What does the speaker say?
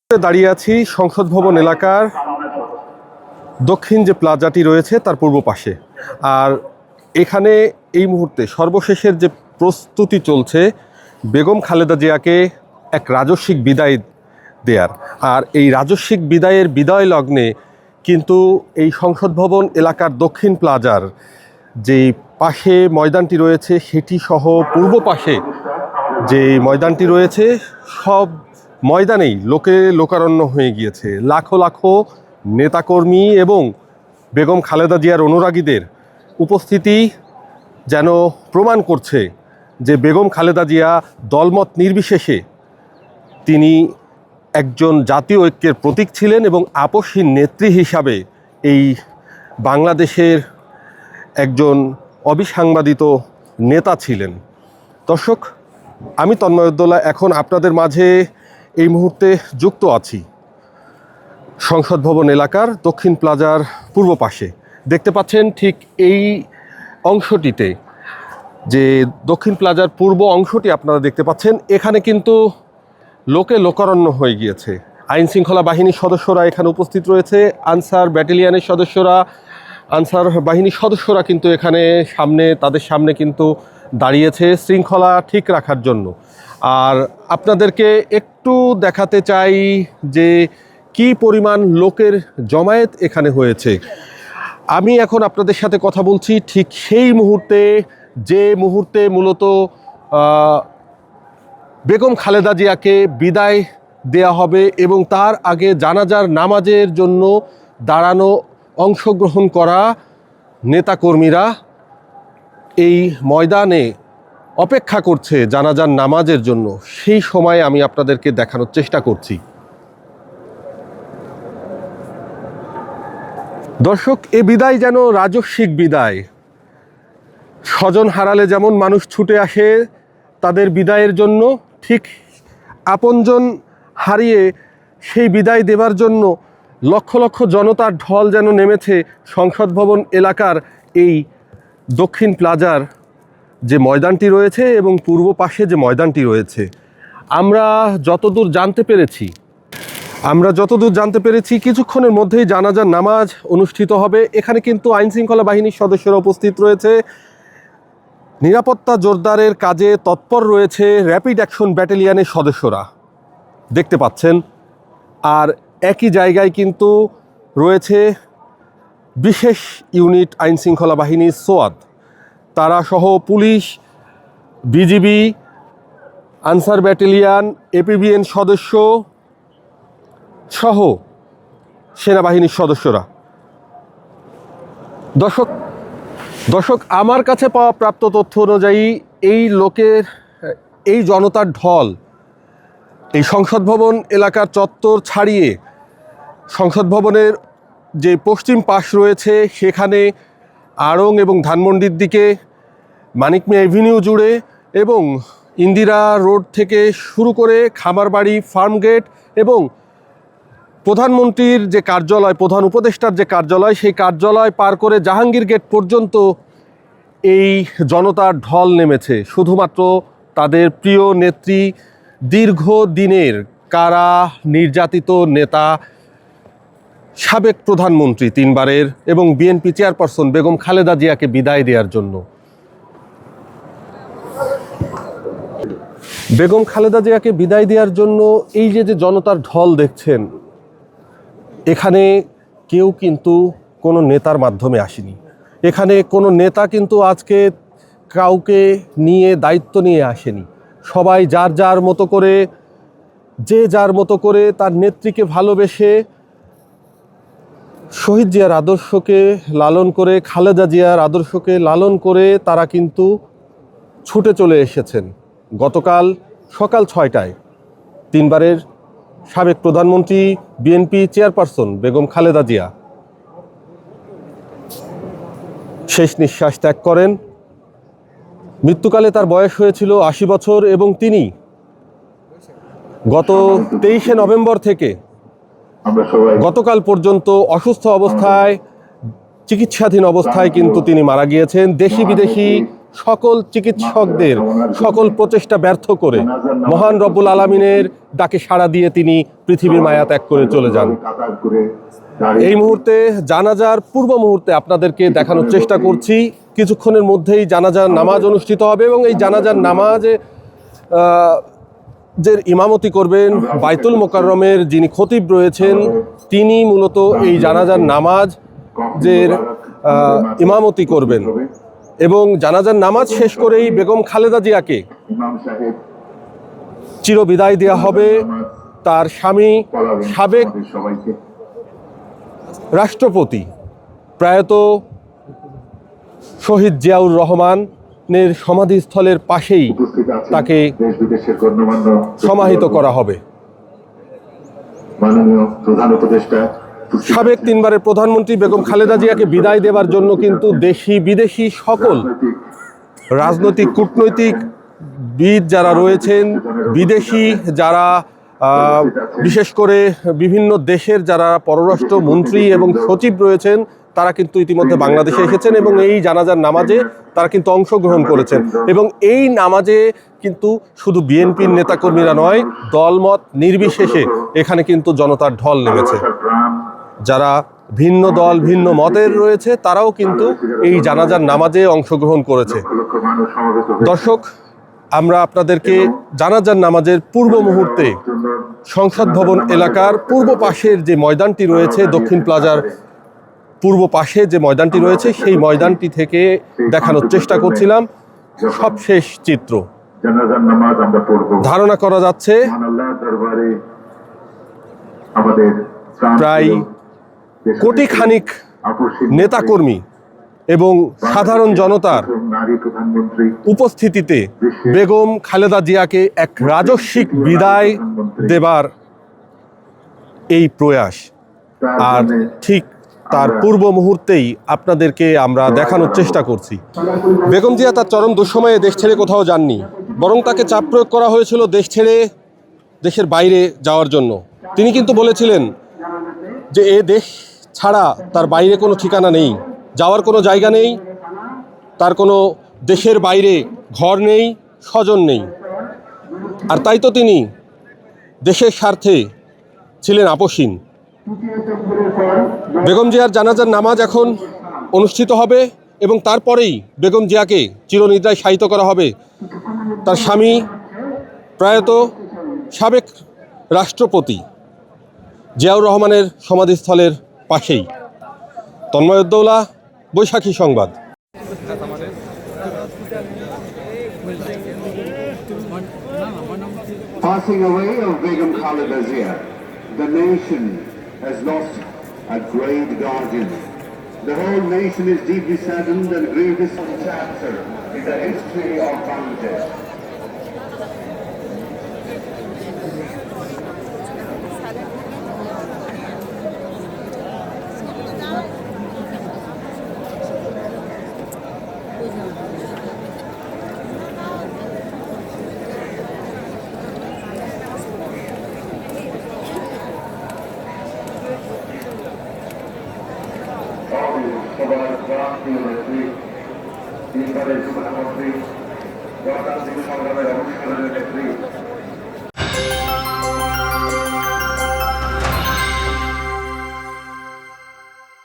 দাঁড়িয়ে আছি সংসদ ভবন এলাকার দক্ষিণ যে প্লাজাটি রয়েছে তার পূর্ব পাশে। আর এখানে এই মুহূর্তে সর্বশেষের যে প্রস্তুতি চলছে বেগম খালেদা জিয়াকে এক রাজস্বিক বিদায় দেয়ার। আর এই রাজস্বিক বিদায়ের বিদায় লগ্নে কিন্তু এই সংসদ ভবন এলাকার দক্ষিণ প্লাজার যে পাশে ময়দানটি রয়েছে সেটি সহ পূর্ব পাশে যে ময়দানটি রয়েছে সব ময়দানেই লোকারণ্য হয়ে গিয়েছে। লাখো লাখো নেতাকর্মী এবং বেগম খালেদা জিয়ার অনুরাগীদের উপস্থিতি যেন প্রমাণ করছে যে বেগম খালেদা জিয়া দলমত নির্বিশেষে তিনি একজন জাতীয় ঐক্যের প্রতীক ছিলেন এবং আপসহীন নেত্রী হিসাবে এই বাংলাদেশের একজন অবিসাংবাদিত নেতা ছিলেন। দর্শক, আমি তন্ময় উদ্দোলা এখন আপনাদের মাঝে এই মুহূর্তে যুক্ত আছি সংসদ ভবন এলাকার দক্ষিণ প্লাজার পূর্ব পাশে। দেখতে পাচ্ছেন ঠিক এই অংশটিতে যে দক্ষিণ প্লাজার পূর্ব অংশটি আপনারা দেখতে পাচ্ছেন, এখানে কিন্তু লোকারণ্য হয়ে গিয়েছে। আইন শৃঙ্খলা বাহিনীর সদস্যরা এখানে উপস্থিত রয়েছে, আনসার ব্যাটালিয়নের সদস্যরা, আনসার বাহিনীর সদস্যরা কিন্তু এখানে তাদের সামনে কিন্তু দাঁড়িয়েছে শৃঙ্খলা ঠিক রাখার জন্য। আর আপনাদেরকে একটু দেখাতে চাই যে কি পরিমাণ লোকের জমায়েত এখানে হয়েছে। আমি এখন আপনাদের সাথে কথা বলছি ঠিক সেই মুহূর্তে যে মুহূর্তে মূলত বেগম খালেদা জিয়াকে বিদায় দেয়া হবে এবং তার আগে জানাজার নামাজের জন্য দাঁড়ানো অংশগ্রহণ করা নেতাকর্মীরা এই ময়দানে অপেক্ষা করছে জানাজার নামাজের জন্য। সেই সময় আমি আপনাদেরকে দেখানোর চেষ্টা করছি। দর্শক, এ বিদায় যেন রাজস্বিক বিদায়। স্বজন হারালে যেমন মানুষ ছুটে আসে তাদের বিদায়ের জন্য, ঠিক আপনজন হারিয়ে সেই বিদায় দেবার জন্য লক্ষ লক্ষ জনতার ঢল যেন নেমেছে সংসদ ভবন এলাকার এই দক্ষিণ প্লাজার যে ময়দানটি রয়েছে এবং পূর্ব পাশে যে ময়দানটি রয়েছে। আমরা যতদূর জানতে পেরেছি কিছুক্ষণের মধ্যেই জানাজার নামাজ অনুষ্ঠিত হবে। এখানে কিন্তু আইন শৃঙ্খলা বাহিনীর সদস্যরা উপস্থিত রয়েছে, নিরাপত্তা জোরদারের কাজে তৎপর রয়েছে র্যাপিড অ্যাকশন ব্যাটালিয়নের সদস্যরা দেখতে পাচ্ছেন। আর একই জায়গায় কিন্তু রয়েছে বিশেষ ইউনিট আইন শৃঙ্খলা বাহিনী সোয়াদ, তারা সহ police, BGB, answer battalion, APBN সদস্য সহ সেনাবাহিনীর সদস্যরা। দর্শক, আমার কাছে পাওয়া প্রাপ্ত তথ্য অনুযায়ী এই জনতার ঢল এই সংসদ ভবন এলাকার চত্বর ছাড়িয়ে সংসদ ভবনের যে পশ্চিম পাশ রয়েছে সেখানে আড়ং এবং ধানমন্ডির দিকে মানিক মিয়া এভিনিউ জুড়ে এবং ইন্দিরা রোড থেকে শুরু করে খামারবাড়ি, ফার্মগেট এবং প্রধানমন্ত্রীর যে কার্যালয়, প্রধান উপদেষ্টার যে কার্যালয়, সেই কার্যালয় পার করে জাহাঙ্গীর গেট পর্যন্ত এই জনতার ঢল নেমেছে। শুধুমাত্র তাদের প্রিয় নেত্রী, দীর্ঘদিনের কারা নির্যাতিত নেতা, সাবেক প্রধানমন্ত্রী 3 বারের এবং বিএনপি চেয়ারপারসন বেগম খালেদা জিয়াকে বিদায় দেওয়ার জন্য। বেগম খালেদা জিয়াকে বিদায় দেওয়ার জন্য এই যে জনতার ঢল দেখছেন, এখানে কেউ কিন্তু কোনো নেতার মাধ্যমে আসেনি। এখানে কোনো নেতা কিন্তু আজকে কাউকে নিয়ে দায়িত্ব নিয়ে আসেনি। সবাই যার মতো করে তার নেত্রীকে ভালোবেসে, শহীদ জিয়ার আদর্শকে লালন করে, খালেদা জিয়ার আদর্শকে লালন করে তারা কিন্তু ছুটে চলে এসেছেন। গতকাল সকাল 6টায় 3 বারের সাবেক প্রধানমন্ত্রী, বিএনপি চেয়ারপারসন বেগম খালেদা জিয়া শেষ নিঃশ্বাস ত্যাগ করেন। মৃত্যুকালে তার বয়স হয়েছিল 80 বছর এবং তিনি গত 23শে নভেম্বর থেকে গতকাল পর্যন্ত অসুস্থ অবস্থায়, চিকিৎসাধীন অবস্থায় কিন্তু তিনি মারা গিয়েছেন। দেশি বিদেশি সকল চিকিৎসকদের সকল প্রচেষ্টা ব্যর্থ করে মহান রব্বুল আলামিনের ডাকে সাড়া দিয়ে তিনি পৃথিবীর মায়া ত্যাগ করে চলে যান। এই মুহূর্তে জানাজার পূর্ব মুহূর্তে আপনাদেরকে দেখানোর চেষ্টা করছি। কিছুক্ষণের মধ্যেই জানাজার নামাজ অনুষ্ঠিত হবে এবং এই জানাজার নামাজে যে ইমামতি করবেন বাইতুল মোকাররমের যিনি খতিব রয়েছেন, তিনি মূলত এই জানাজার নামাজের ইমামতি করবেন এবং জানাজার নামাজ শেষ করেই বেগম খালেদা জিয়াকে চিরবিদায় দেওয়া হবে। তার স্বামী সাবেক রাষ্ট্রপতি প্রয়াত শহীদ জিয়াউর রহমানের সমাধিস্থলের পাশেই তাকে সমাহিত করা হবে। সাবেক 3 বারের প্রধানমন্ত্রী বেগম খালেদা জিয়াকে বিদায় দেওয়ার জন্য কিন্তু দেশি বিদেশি সকল রাজনৈতিক কূটনৈতিক বিদ যারা রয়েছেন, বিদেশি যারা বিশেষ করে বিভিন্ন দেশের যারা পররাষ্ট্র মন্ত্রী এবং সচিব রয়েছেন, তারা কিন্তু ইতিমধ্যে বাংলাদেশে এসেছেন এবং এই জানাজার নামাজে তারা কিন্তু অংশগ্রহণ করেছেন। এবং এই নামাজে কিন্তু শুধু বিএনপির নেতাকর্মীরা নয়, দলমত নির্বিশেষে এখানে কিন্তু জনতার ঢল নেমেছে। যারা ভিন্ন দল ভিন্ন মতের রয়েছে তারাও কিন্তু এই জানাজার নামাজে অংশগ্রহণ করেছে। দর্শক, আমরা আপনাদেরকে জানাজার নামাজের পূর্ব মুহূর্তে সংসদ ভবন এলাকার পূর্ব পাশের যে ময়দানটি রয়েছে, দক্ষিণ প্লাজার পূর্ব পাশে যে ময়দানটি রয়েছে, সেই ময়দানটি থেকে দেখানোর চেষ্টা করছিলাম সবশেষ চিত্র। ধারণা করা যাচ্ছে প্রায় কোটি খানিক নেতাকর্মী এবং সাধারণ জনতার উপস্থিতিতে বেগম খালেদা জিয়াকে এক রাজস্বিক বিদায় দেবার এই প্রয়াস। আর ঠিক তার পূর্ব মুহূর্তেই আপনাদেরকে আমরা দেখানোর চেষ্টা করছি। বেগম জিয়া তার চরম দুঃসময়ে দেশ ছেড়ে কোথাও যাননি, বরং তাকে চাপ প্রয়োগ করা হয়েছিল দেশ ছেড়ে দেশের বাইরে যাওয়ার জন্য। তিনি কিন্তু বলেছিলেন যে এ দেশ ছাড়া তার বাইরে কোনো ঠিকানা নেই, যাওয়ার কোনো জায়গা নেই, তার কোনো দেশের বাইরে ঘর নেই, স্বজন নেই। আর তাই তো তিনি দেশের স্বার্থে ছিলেন আপোষহীন। বেগম জিয়ার জানাজার নামাজ এখন অনুষ্ঠিত হবে এবং তারপরেই বেগম জিয়াকে চিরনিদ্রায় শায়িত করা হবে তার স্বামী প্রয়াত সাবেক রাষ্ট্রপতি জিয়াউর রহমানের সমাধিস্থলের পাশেই। তন্ময় উদ্দৌলা, বৈশাখী সংবাদ। Passing away of Begum Khaleda Zia, the nation has lost a great guardian. The whole nation is deeply saddened and grieved this chapter in the history of Bangladesh. গণতান্ত্রিক সংগ্রামের অনুশীলনের নেত্রী